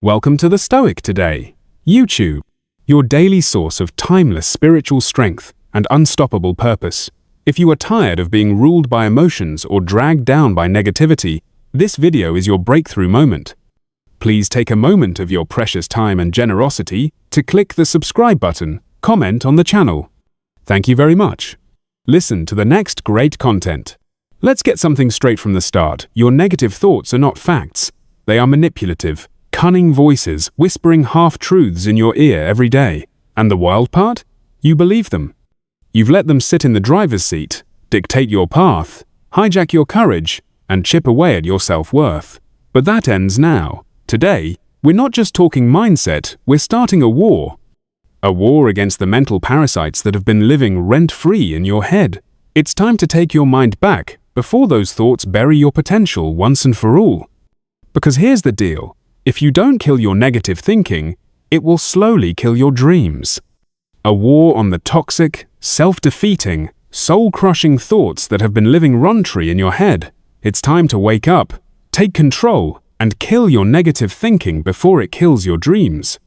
Welcome to the Stoic Today, YouTube, your daily source of timeless spiritual strength and unstoppable purpose. If you are tired of being ruled by emotions or dragged down by negativity, this video is your breakthrough moment. Please take a moment of your precious time and generosity to click the subscribe button, comment on the channel. Thank you very much. Listen to the next great content. Let's get something straight from the start. Your negative thoughts are not facts. They are manipulative, cunning voices whispering half-truths in your ear every day. And the wild part? You believe them. You've let them sit in the driver's seat, dictate your path, hijack your courage, and chip away at your self-worth. But that ends now. Today, we're not just talking mindset, we're starting a war. A war against the mental parasites that have been living rent-free in your head. It's time to take your mind back before those thoughts bury your potential once and for all. Because here's the deal. If you don't kill your negative thinking, it will slowly kill your dreams. A war on the toxic, self-defeating, soul-crushing thoughts that have been living run-free in your head. It's time to wake up, take control, and kill your negative thinking before it kills your dreams.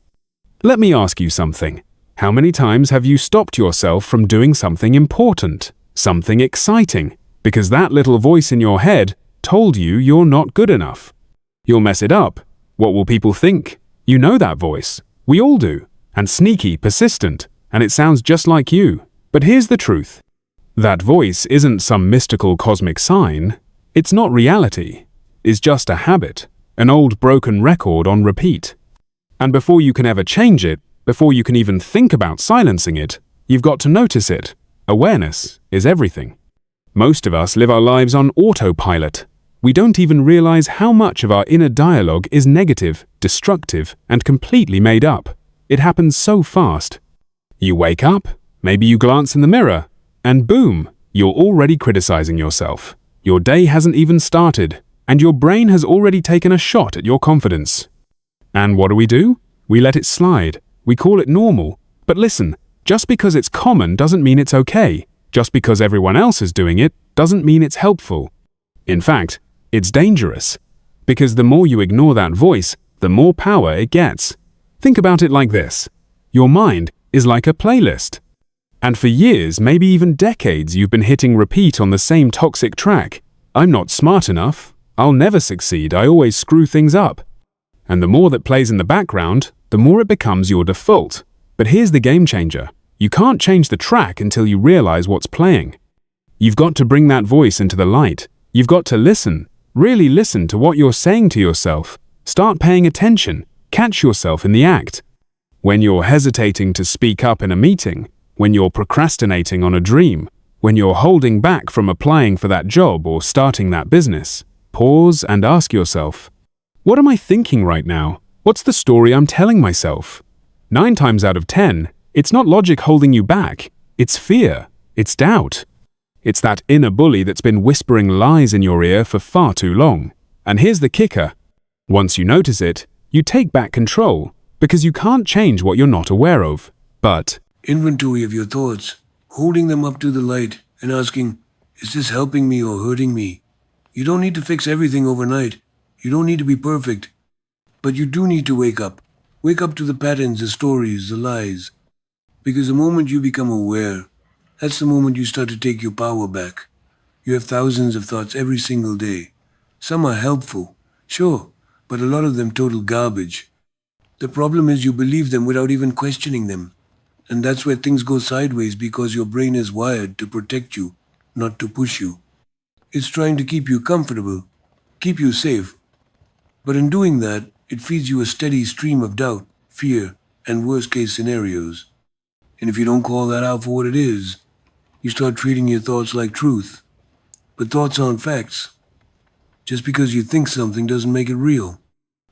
Let me ask you something. How many times have you stopped yourself from doing something important, something exciting, because that little voice in your head told you you're not good enough? You'll mess it up. What will people think? You know that voice. We all do. And sneaky, persistent, and it sounds just like you. But here's the truth. That voice isn't some mystical cosmic sign. It's not reality. It's just a habit, an old broken record on repeat. And before you can ever change it, before you can even think about silencing it, you've got to notice it. Awareness is everything. Most of us live our lives on autopilot. We don't even realize how much of our inner dialogue is negative, destructive, and completely made up. It happens so fast. You wake up, maybe you glance in the mirror, and boom, you're already criticizing yourself. Your day hasn't even started, and your brain has already taken a shot at your confidence. And what do? We let it slide. We call it normal. But listen, just because it's common doesn't mean it's okay. Just because everyone else is doing it doesn't mean it's helpful. In fact, it's dangerous. Because the more you ignore that voice, the more power it gets. Think about it like this. Your mind is like a playlist. And for years, maybe even decades, you've been hitting repeat on the same toxic track. I'm not smart enough. I'll never succeed. I always screw things up. And the more that plays in the background, the more it becomes your default. But here's the game changer. You can't change the track until you realize what's playing. You've got to bring that voice into the light. You've got to listen. Really listen to what you're saying to yourself. Start paying attention. Catch yourself in the act. When you're hesitating to speak up in a meeting, when you're procrastinating on a dream, when you're holding back from applying for that job or starting that business, pause and ask yourself, what am I thinking right now? What's the story I'm telling myself? 9 times out of 10, it's not logic holding you back. It's fear. It's doubt. It's that inner bully that's been whispering lies in your ear for far too long. And here's the kicker. Once you notice it, you take back control, because you can't change what you're not aware of. But inventory of your thoughts, holding them up to the light and asking, is this helping me or hurting me? You don't need to fix everything overnight. You don't need to be perfect. But you do need to wake up. Wake up to the patterns, the stories, the lies. Because the moment you become aware, that's the moment you start to take your power back. You have thousands of thoughts every single day. Some are helpful, sure, but a lot of them total garbage. The problem is you believe them without even questioning them. And that's where things go sideways because your brain is wired to protect you, not to push you. It's trying to keep you comfortable, keep you safe. But in doing that, it feeds you a steady stream of doubt, fear, and worst-case scenarios. And if you don't call that out for what it is, you start treating your thoughts like truth. But thoughts aren't facts. Just because you think something doesn't make it real.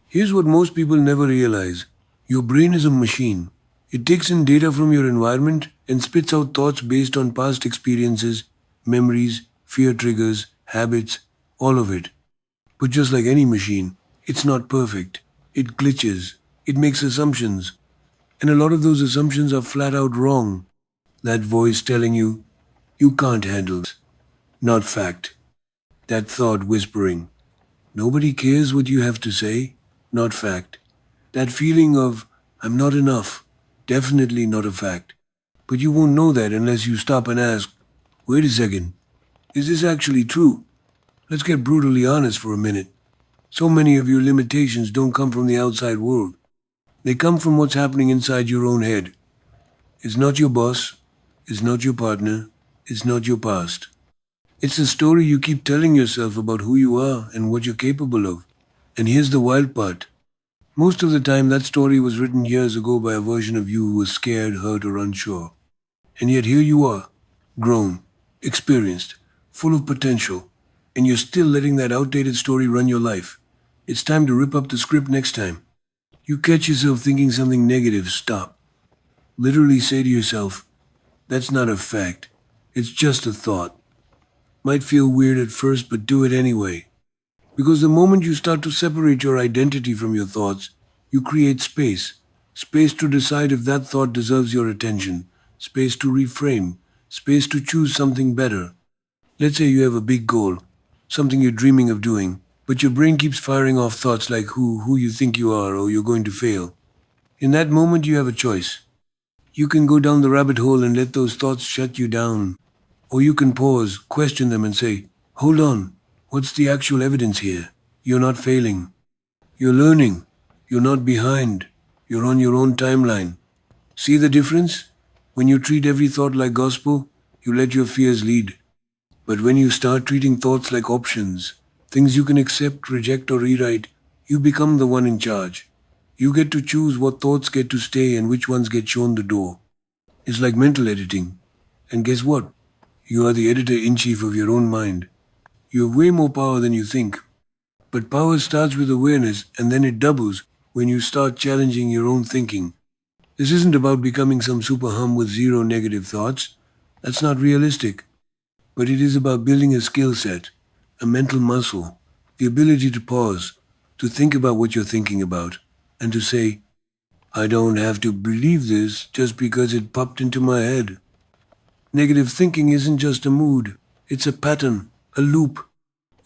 Here's what most people never realize. Your brain is a machine. It takes in data from your environment and spits out thoughts based on past experiences, memories, fear triggers, habits, all of it. But just like any machine, it's not perfect. It glitches. It makes assumptions. And a lot of those assumptions are flat out wrong. That voice telling you, you can't handle it. Not fact. That thought whispering, nobody cares what you have to say. Not fact. That feeling of, I'm not enough, definitely not a fact. But you won't know that unless you stop and ask, wait a second, is this actually true? Let's get brutally honest for a minute. So many of your limitations don't come from the outside world. They come from what's happening inside your own head. It's not your boss, it's not your partner, it's not your past. It's the story you keep telling yourself about who you are and what you're capable of. And here's the wild part. Most of the time, that story was written years ago by a version of you who was scared, hurt, or unsure. And yet here you are, grown, experienced, full of potential, and you're still letting that outdated story run your life. It's time to rip up the script next time. You catch yourself thinking something negative, stop. Literally say to yourself, that's not a fact. It's just a thought. Might feel weird at first, but do it anyway. Because the moment you start to separate your identity from your thoughts, you create space. Space to decide if that thought deserves your attention. Space to reframe. Space to choose something better. Let's say you have a big goal, something you're dreaming of doing, but your brain keeps firing off thoughts like who you think you are or you're going to fail. In that moment, you have a choice. You can go down the rabbit hole and let those thoughts shut you down. Or you can pause, question them, and say, hold on, what's the actual evidence here? You're not failing. You're learning. You're not behind. You're on your own timeline. See the difference? When you treat every thought like gospel, you let your fears lead. But when you start treating thoughts like options, things you can accept, reject, or rewrite, you become the one in charge. You get to choose what thoughts get to stay and which ones get shown the door. It's like mental editing. And guess what? You are the editor-in-chief of your own mind. You have way more power than you think. But power starts with awareness and then it doubles when you start challenging your own thinking. This isn't about becoming some super hum with zero negative thoughts. That's not realistic. But it is about building a skill set, a mental muscle, the ability to pause, to think about what you're thinking about, and to say, I don't have to believe this just because it popped into my head. Negative thinking isn't just a mood, it's a pattern, a loop.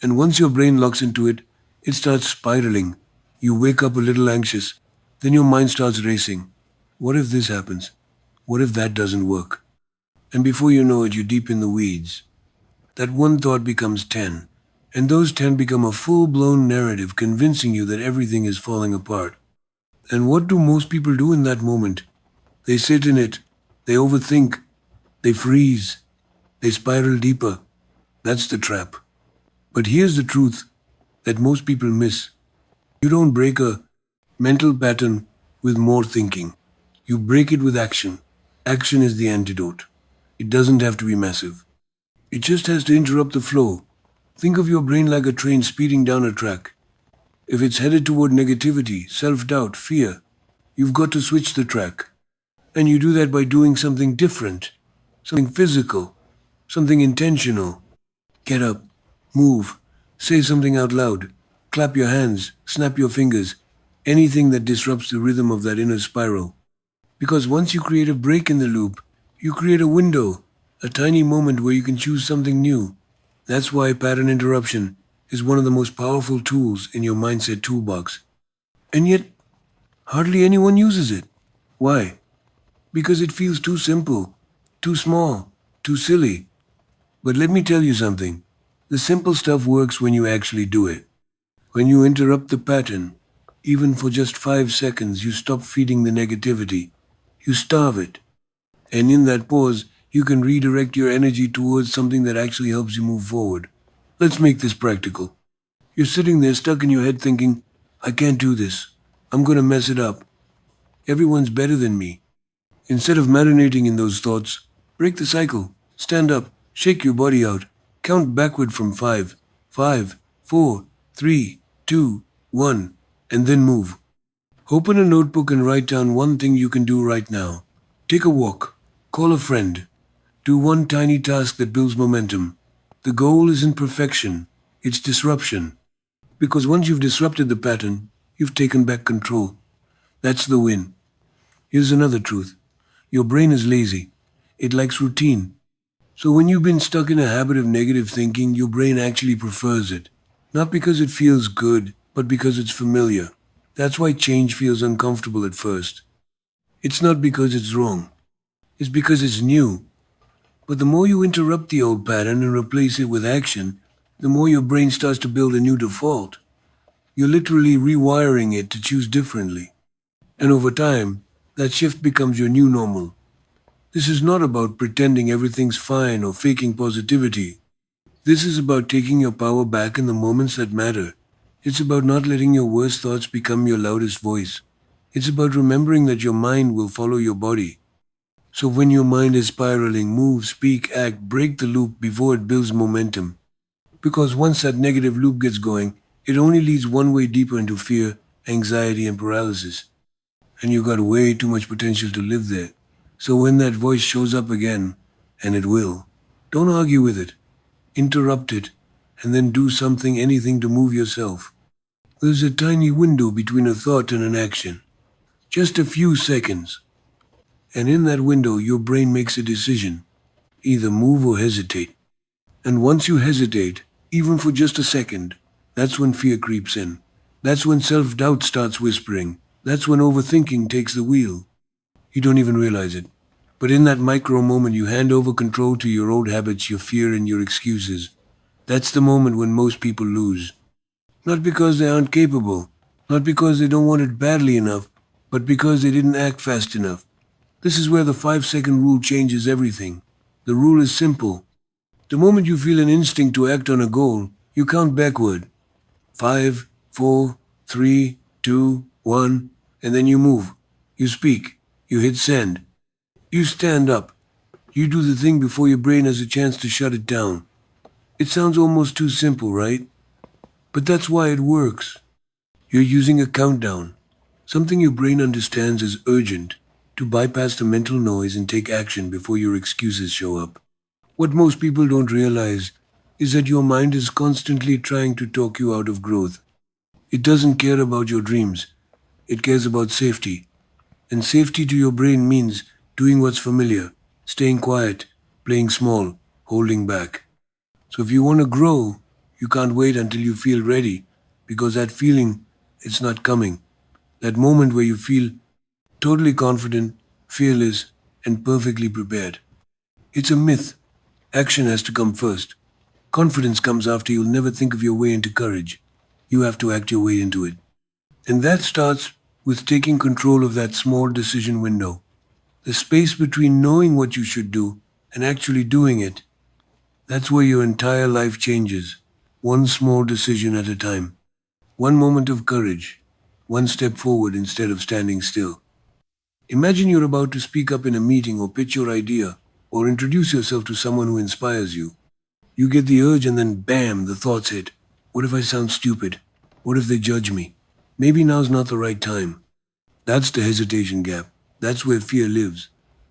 And once your brain locks into it, it starts spiraling. You wake up a little anxious, then your mind starts racing. What if this happens? What if that doesn't work? And before you know it, you're deep in the weeds. That one thought becomes 10, and those 10 become a full-blown narrative convincing you that everything is falling apart. And what do most people do in that moment? They sit in it, they overthink, they freeze, they spiral deeper. That's the trap. But here's the truth that most people miss. You don't break a mental pattern with more thinking. You break it with action. Action is the antidote. It doesn't have to be massive. It just has to interrupt the flow. Think of your brain like a train speeding down a track. If it's headed toward negativity, self-doubt, fear, you've got to switch the track. And you do that by doing something different, something physical, something intentional. Get up, move, say something out loud, clap your hands, snap your fingers, anything that disrupts the rhythm of that inner spiral. Because once you create a break in the loop, you create a window, a tiny moment where you can choose something new. That's why pattern interruption is one of the most powerful tools in your mindset toolbox. And yet, hardly anyone uses it. Why? Because it feels too simple, too small, too silly. But let me tell you something. The simple stuff works when you actually do it. When you interrupt the pattern, even for just 5 seconds, you stop feeding the negativity. You starve it. And in that pause, you can redirect your energy towards something that actually helps you move forward. Let's make this practical. You're sitting there stuck in your head thinking, I can't do this. I'm going to mess it up. Everyone's better than me. Instead of marinating in those thoughts, break the cycle. Stand up. Shake your body out. Count backward from 5. 5, 4, 3, 2, 1, and then move. Open a notebook and write down one thing you can do right now. Take a walk. Call a friend. Do one tiny task that builds momentum. The goal isn't perfection, it's disruption. Because once you've disrupted the pattern, you've taken back control. That's the win. Here's another truth. Your brain is lazy. It likes routine. So when you've been stuck in a habit of negative thinking, your brain actually prefers it. Not because it feels good, but because it's familiar. That's why change feels uncomfortable at first. It's not because it's wrong, it's because it's new. But the more you interrupt the old pattern and replace it with action, the more your brain starts to build a new default. You're literally rewiring it to choose differently. And over time, that shift becomes your new normal. This is not about pretending everything's fine or faking positivity. This is about taking your power back in the moments that matter. It's about not letting your worst thoughts become your loudest voice. It's about remembering that your mind will follow your body. So when your mind is spiraling, move, speak, act, break the loop before it builds momentum. Because once that negative loop gets going, it only leads one way deeper into fear, anxiety, and paralysis. And you got way too much potential to live there. So when that voice shows up again, and it will, don't argue with it. Interrupt it, and then do something, anything to move yourself. There's a tiny window between a thought and an action. Just a few seconds. And in that window, your brain makes a decision. Either move or hesitate. And once you hesitate, even for just a second, that's when fear creeps in. That's when self-doubt starts whispering. That's when overthinking takes the wheel. You don't even realize it. But in that micro moment, you hand over control to your old habits, your fear, and your excuses. That's the moment when most people lose. Not because they aren't capable, not because they don't want it badly enough, but because they didn't act fast enough. This is where the 5-second rule changes everything. The rule is simple. The moment you feel an instinct to act on a goal, you count backward. 5, 4, 3, 2, 1, and then you move. You speak. You hit send. You stand up. You do the thing before your brain has a chance to shut it down. It sounds almost too simple, right? But that's why it works. You're using a countdown, something your brain understands as urgent, to bypass the mental noise and take action before your excuses show up. What most people don't realize is that your mind is constantly trying to talk you out of growth. It doesn't care about your dreams. It cares about safety. And safety to your brain means doing what's familiar, staying quiet, playing small, holding back. So if you want to grow, you can't wait until you feel ready, because that feeling, it's not coming. That moment where you feel totally confident, fearless, and perfectly prepared. It's a myth. Action has to come first. Confidence comes after. You'll never think of your way into courage. You have to act your way into it. And that starts with taking control of that small decision window. The space between knowing what you should do and actually doing it. That's where your entire life changes. One small decision at a time. One moment of courage. One step forward instead of standing still. Imagine you're about to speak up in a meeting or pitch your idea or introduce yourself to someone who inspires you. You get the urge and then bam, the thoughts hit. What if I sound stupid? What if they judge me? Maybe now's not the right time. That's the hesitation gap. That's where fear lives.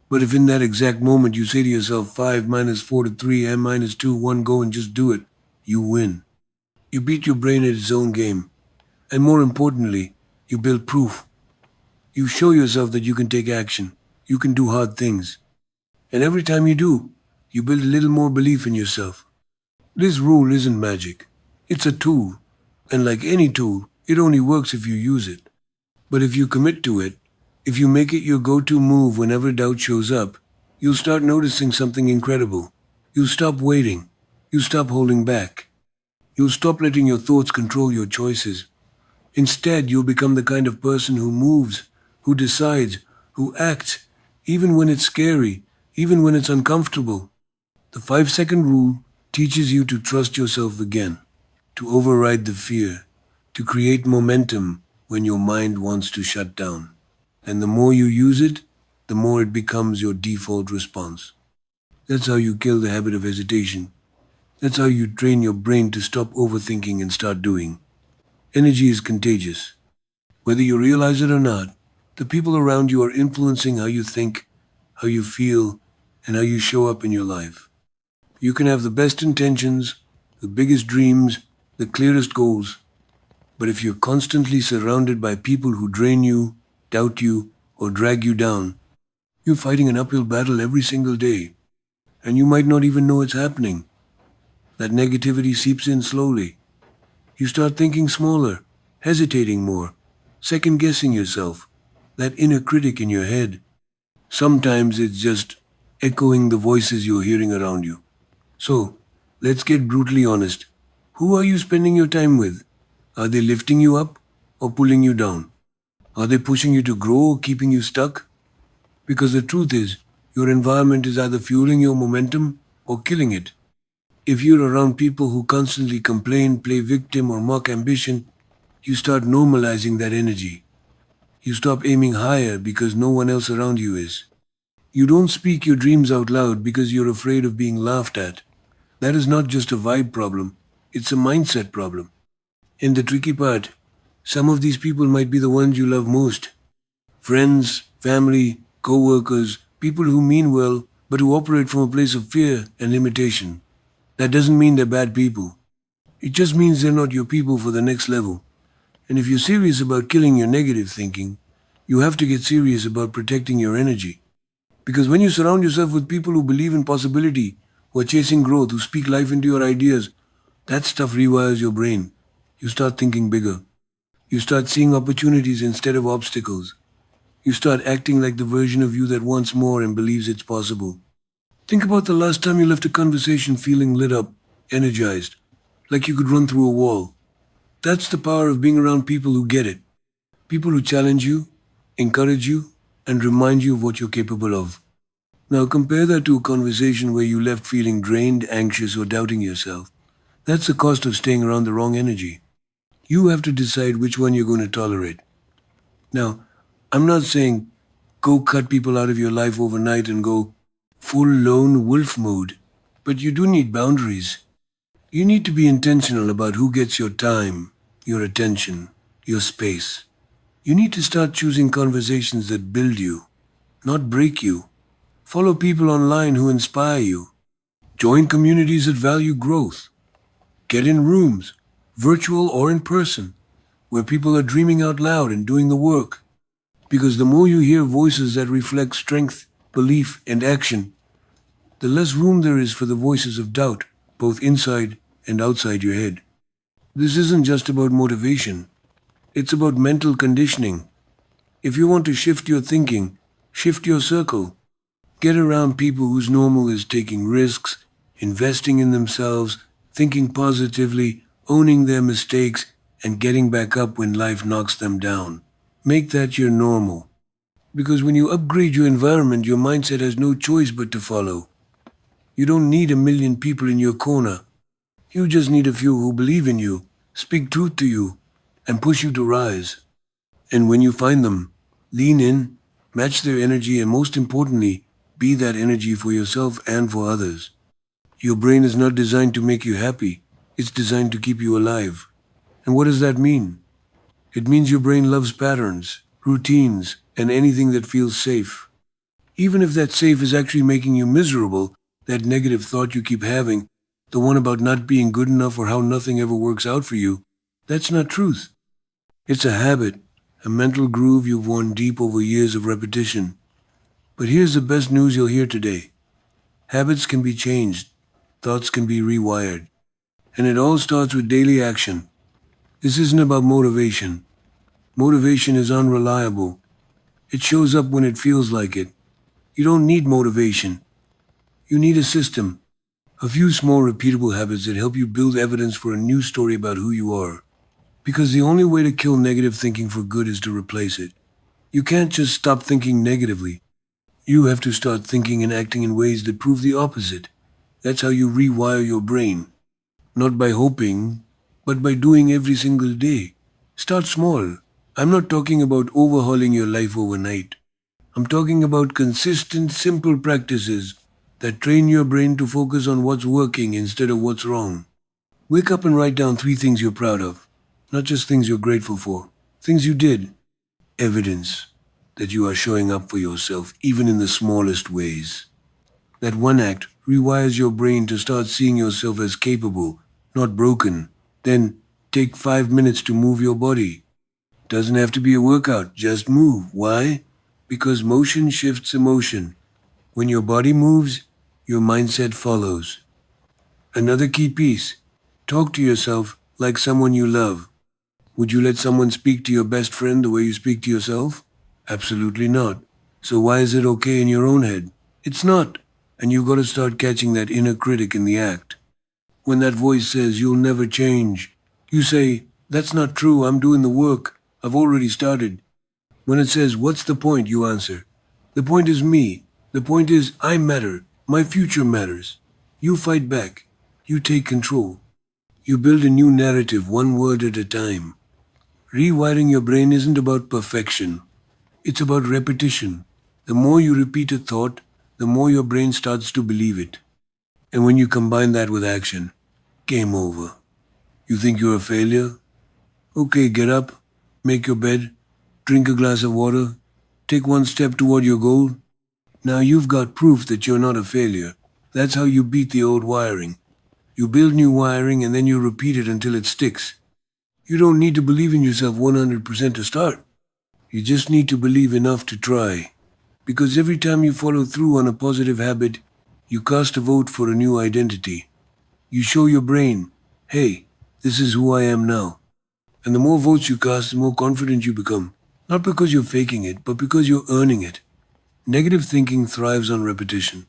But if in that exact moment you say to yourself 5 minus 4 to 3, m minus 2, 1, go and just do it, you win. You beat your brain at its own game. And more importantly, you build proof. You show yourself that you can take action. You can do hard things. And every time you do, you build a little more belief in yourself. This rule isn't magic. It's a tool. And like any tool, it only works if you use it. But if you commit to it, if you make it your go-to move whenever doubt shows up, you'll start noticing something incredible. You'll stop waiting. You'll stop holding back. You'll stop letting your thoughts control your choices. Instead, you'll become the kind of person who moves, who decides, who acts, even when it's scary, even when it's uncomfortable. The 5-second rule teaches you to trust yourself again, to override the fear, to create momentum when your mind wants to shut down. And the more you use it, the more it becomes your default response. That's how you kill the habit of hesitation. That's how you train your brain to stop overthinking and start doing. Energy is contagious. Whether you realize it or not, the people around you are influencing how you think, how you feel, and how you show up in your life. You can have the best intentions, the biggest dreams, the clearest goals, but if you're constantly surrounded by people who drain you, doubt you, or drag you down, you're fighting an uphill battle every single day, and you might not even know it's happening. That negativity seeps in slowly. You start thinking smaller, hesitating more, second guessing yourself, that inner critic in your head. Sometimes it's just echoing the voices you're hearing around you. So, let's get brutally honest. Who are you spending your time with? Are they lifting you up or pulling you down? Are they pushing you to grow or keeping you stuck? Because the truth is, your environment is either fueling your momentum or killing it. If you're around people who constantly complain, play victim, or mock ambition, you start normalizing that energy. You stop aiming higher because no one else around you is. You don't speak your dreams out loud because you're afraid of being laughed at. That is not just a vibe problem, it's a mindset problem. And the tricky part, some of these people might be the ones you love most. Friends, family, co-workers, people who mean well but who operate from a place of fear and limitation. That doesn't mean they're bad people. It just means they're not your people for the next level. And if you're serious about killing your negative thinking, you have to get serious about protecting your energy. Because when you surround yourself with people who believe in possibility, who are chasing growth, who speak life into your ideas, that stuff rewires your brain. You start thinking bigger. You start seeing opportunities instead of obstacles. You start acting like the version of you that wants more and believes it's possible. Think about the last time you left a conversation feeling lit up, energized, like you could run through a wall. That's the power of being around people who get it. People who challenge you, encourage you, and remind you of what you're capable of. Now compare that to a conversation where you left feeling drained, anxious, or doubting yourself. That's the cost of staying around the wrong energy. You have to decide which one you're going to tolerate. Now, I'm not saying go cut people out of your life overnight and go full lone wolf mode, but you do need boundaries. You need to be intentional about who gets your time, your attention, your space. You need to start choosing conversations that build you, not break you. Follow people online who inspire you. Join communities that value growth. Get in rooms, virtual or in person, where people are dreaming out loud and doing the work. Because the more you hear voices that reflect strength, belief, and action, the less room there is for the voices of doubt, both inside and outside your head. This isn't just about motivation. It's about mental conditioning. If you want to shift your thinking, shift your circle. Get around people whose normal is taking risks, investing in themselves, thinking positively, owning their mistakes, and getting back up when life knocks them down. Make that your normal. Because when you upgrade your environment, your mindset has no choice but to follow. You don't need a million people in your corner. You just need a few who believe in you, speak truth to you, and push you to rise. And when you find them, lean in, match their energy, and most importantly, be that energy for yourself and for others. Your brain is not designed to make you happy. It's designed to keep you alive. And what does that mean? It means your brain loves patterns, routines, and anything that feels safe. Even if that safe is actually making you miserable, that negative thought you keep having, the one about not being good enough or how nothing ever works out for you, that's not truth. It's a habit, a mental groove you've worn deep over years of repetition. But here's the best news you'll hear today. Habits can be changed. Thoughts can be rewired. And it all starts with daily action. This isn't about motivation. Motivation is unreliable. It shows up when it feels like it. You don't need motivation. You need a system. A few small repeatable habits that help you build evidence for a new story about who you are. Because the only way to kill negative thinking for good is to replace it. You can't just stop thinking negatively. You have to start thinking and acting in ways that prove the opposite. That's how you rewire your brain. Not by hoping, but by doing every single day. Start small. I'm not talking about overhauling your life overnight. I'm talking about consistent, simple practices that train your brain to focus on what's working instead of what's wrong. Wake up and write down 3 things you're proud of, not just things you're grateful for. Things you did. Evidence that you are showing up for yourself, even in the smallest ways. That one act rewires your brain to start seeing yourself as capable, not broken. Then take 5 minutes to move your body. Doesn't have to be a workout, just move. Why? Because motion shifts emotion. When your body moves, your mindset follows. Another key piece, talk to yourself like someone you love. Would you let someone speak to your best friend the way you speak to yourself? Absolutely not. So why is it okay in your own head? It's not. And you've got to start catching that inner critic in the act. When that voice says you'll never change, you say, that's not true, I'm doing the work, I've already started. When it says, what's the point, you answer, the point is me. The point is I matter. My future matters. You fight back. You take control. You build a new narrative one word at a time. Rewiring your brain isn't about perfection. It's about repetition. The more you repeat a thought, the more your brain starts to believe it. And when you combine that with action, game over. You think you're a failure? Okay, get up, make your bed, drink a glass of water, take one step toward your goal. Now you've got proof that you're not a failure. That's how you beat the old wiring. You build new wiring and then you repeat it until it sticks. You don't need to believe in yourself 100% to start. You just need to believe enough to try. Because every time you follow through on a positive habit, you cast a vote for a new identity. You show your brain, hey, this is who I am now. And the more votes you cast, the more confident you become. Not because you're faking it, but because you're earning it. Negative thinking thrives on repetition.